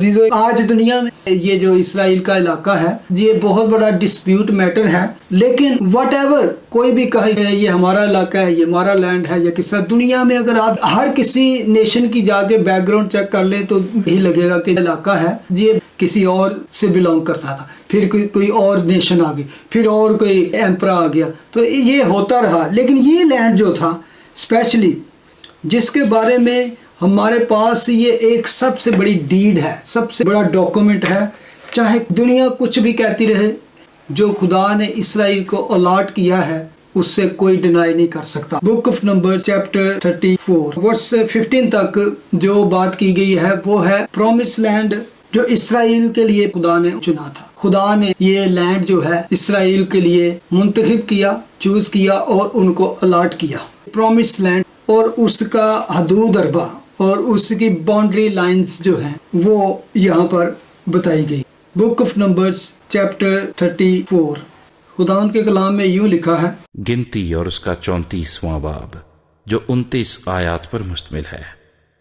آج دنیا میں یہ جو اسرائیل کا علاقہ ہے یہ بہت بڑا ڈسپیوٹ میٹر ہے، لیکن واٹ ایور کوئی بھی کہے یہ ہمارا علاقہ ہے، یہ ہمارا لینڈ ہے یا کس طرح، دنیا میں اگر آپ ہر کسی نیشن کی جا کے بیک گراؤنڈ چیک کر لیں تو یہی لگے گا کہ علاقہ ہے یہ کسی اور سے بلونگ کرتا تھا، پھر کوئی اور نیشن آ گئی، پھر اور کوئی ایمپرا آ گیا، تو یہ ہوتا رہا۔ لیکن یہ لینڈ جو تھا اسپیشلی جس کے بارے میں ہمارے پاس یہ ایک سب سے بڑی ڈیڈ ہے، سب سے بڑا ڈاکومنٹ ہے، چاہے دنیا کچھ بھی کہتی رہے، جو خدا نے اسرائیل کو الاٹ کیا ہے اس سے کوئی ڈینائی نہیں کر سکتا۔ بک آف نمبر چیپٹر 34 ورس 15 تک جو بات کی گئی ہے وہ ہے پرومس لینڈ جو اسرائیل کے لیے خدا نے چنا تھا۔ خدا نے یہ لینڈ جو ہے اسرائیل کے لیے منتخب کیا، چوز کیا اور ان کو الاٹ کیا۔ پرومس لینڈ اور اس کا حدود اربا اور اس کی باؤنڈری لائنز جو ہیں وہ یہاں پر بتائی گئی۔ بک آف نمبرز چیپٹر 34 خدا ان کے کلام میں یوں لکھا ہے، گنتی اور اس کا 34واں باب جو 29 آیات پر مشتمل ہے۔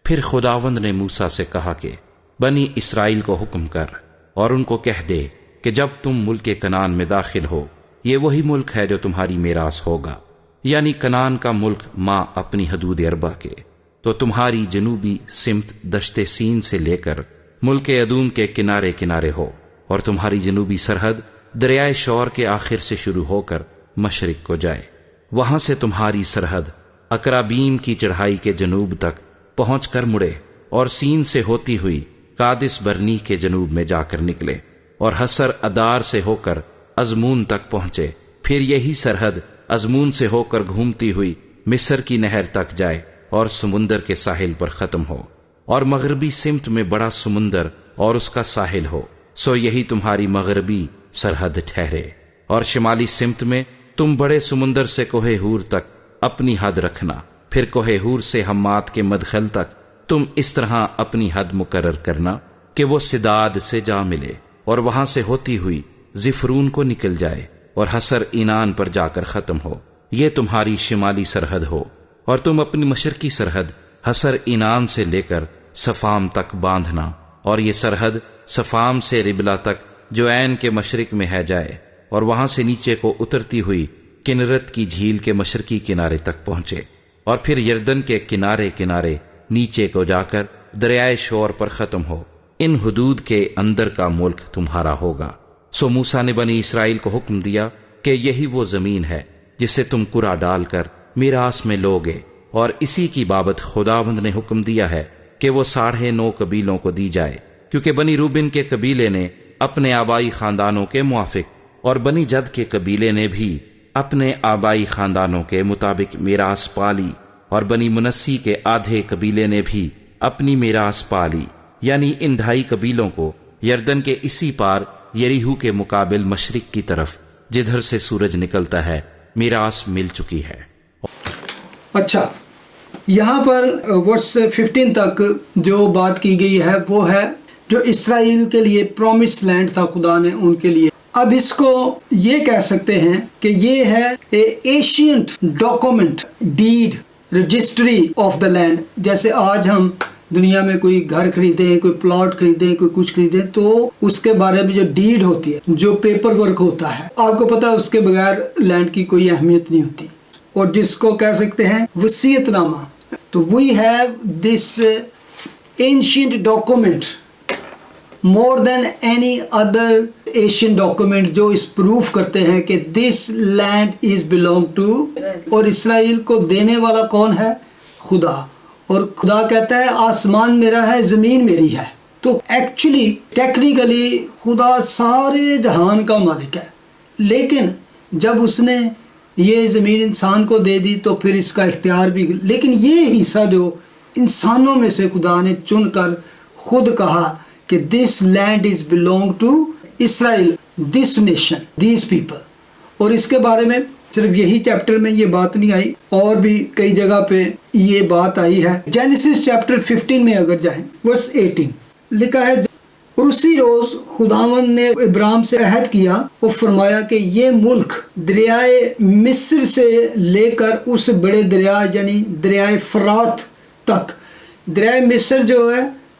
پھر خداوند نے موسیٰ سے کہا کہ بنی اسرائیل کو حکم کر اور ان کو کہہ دے کہ جب تم ملک کنعان میں داخل ہو، یہ وہی ملک ہے جو تمہاری میراث ہوگا، یعنی کنعان کا ملک ماں اپنی حدود اربا کے، تو تمہاری جنوبی سمت دشت سین سے لے کر ملک ادوم کے کنارے کنارے ہو، اور تمہاری جنوبی سرحد دریائے شور کے آخر سے شروع ہو کر مشرق کو جائے، وہاں سے تمہاری سرحد اکرابیم کی چڑھائی کے جنوب تک پہنچ کر مڑے اور سین سے ہوتی ہوئی قادس برنی کے جنوب میں جا کر نکلے اور حسر ادار سے ہو کر ازمون تک پہنچے، پھر یہی سرحد ازمون سے ہو کر گھومتی ہوئی مصر کی نہر تک جائے اور سمندر کے ساحل پر ختم ہو، اور مغربی سمت میں بڑا سمندر اور اس کا ساحل ہو، سو یہی تمہاری مغربی سرحد ٹھہرے، اور شمالی سمت میں تم بڑے سمندر سے کوہ ہور تک اپنی حد رکھنا، پھر کوہ ہور سے حمات کے مدخل تک تم اس طرح اپنی حد مقرر کرنا کہ وہ سداد سے جا ملے اور وہاں سے ہوتی ہوئی زفرون کو نکل جائے اور حسر اینان پر جا کر ختم ہو، یہ تمہاری شمالی سرحد ہو، اور تم اپنی مشرقی سرحد حسر اینان سے لے کر صفام تک باندھنا، اور یہ سرحد صفام سے ربلا تک جو عین کے مشرق میں ہے جائے، اور وہاں سے نیچے کو اترتی ہوئی کنرت کی جھیل کے مشرقی کنارے تک پہنچے، اور پھر یردن کے کنارے کنارے نیچے کو جا کر دریائے شور پر ختم ہو۔ ان حدود کے اندر کا ملک تمہارا ہوگا۔ سو موسیٰ نے بنی اسرائیل کو حکم دیا کہ یہی وہ زمین ہے جسے تم قرعہ ڈال کر میراث میں لوگے، اور اسی کی بابت خداوند نے حکم دیا ہے کہ وہ 9.5 قبیلوں کو دی جائے، کیونکہ بنی روبن کے قبیلے نے اپنے آبائی خاندانوں کے موافق اور بنی جد کے قبیلے نے بھی اپنے آبائی خاندانوں کے مطابق میراث پالی، اور بنی منسی کے آدھے قبیلے نے بھی اپنی میراث پالی، یعنی ان 2.5 قبیلوں کو یردن کے اسی پار یریہو کے مقابل مشرق کی طرف جدھر سے سورج نکلتا ہے میراث مل چکی ہے۔ اچھا، یہاں پر ورس 15 تک جو بات کی گئی ہے وہ ہے جو اسرائیل کے لیے پرومس لینڈ تھا خدا نے ان کے لیے۔ اب اس کو یہ کہہ سکتے ہیں کہ یہ ہے ancient document, deed, registry of the land. جیسے آج ہم دنیا میں کوئی گھر خریدیں، کوئی پلاٹ خریدیں، کوئی کچھ خریدیں، تو اس کے بارے میں جو ڈیڈ ہوتی ہے، جو پیپر ورک ہوتا ہے، آپ کو پتا ہے اس کے بغیر لینڈ کی کوئی اہمیت نہیں ہوتی، اور جس کو کہہ سکتے ہیں وصیت نامہ۔ تو we have this ancient document more than any other Asian document, جو اس پروف کرتے ہیں کہ this land is belong to, اور اسرائیل کو دینے والا کون ہے؟ خدا۔ اور خدا کہتا ہے آسمان میرا ہے، زمین میری ہے۔ تو ایکچولی ٹیکنیکلی خدا سارے جہان کا مالک ہے، لیکن جب اس نے یہ زمین انسان کو دے دی تو پھر اس کا اختیار بھی، لیکن یہ حصہ جو انسانوں میں سے خدا نے چن کر خود کہا کہ this land is belong to Israel, this nation, these people. اور اس کے بارے میں صرف یہی چیپٹر میں یہ بات نہیں آئی، اور بھی کئی جگہ پہ یہ بات آئی ہے۔ جینیسس چیپٹر 15 میں اگر جائیں، ورس 18 لکھا ہے، اور اسی روز خداوند نے ابراہیم سے عہد کیا اور فرمایا کہ یہ ملک دریائے مصر سے لے کر اس بڑے دریا یعنی دریائے فرات تک، دریائے مصر جو ہے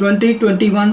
20, 21,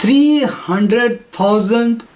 300,000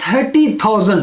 30,000,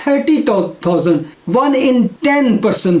30,000, 1 in 10%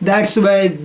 That's why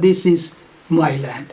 this is my land।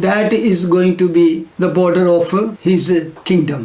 that is going to be the border of his kingdom।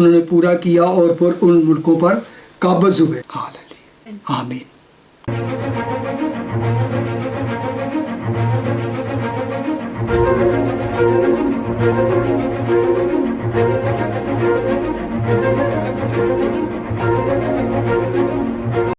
انہوں نے پورا کیا اور پھر ان ملکوں پر قابض ہوئے. آمین.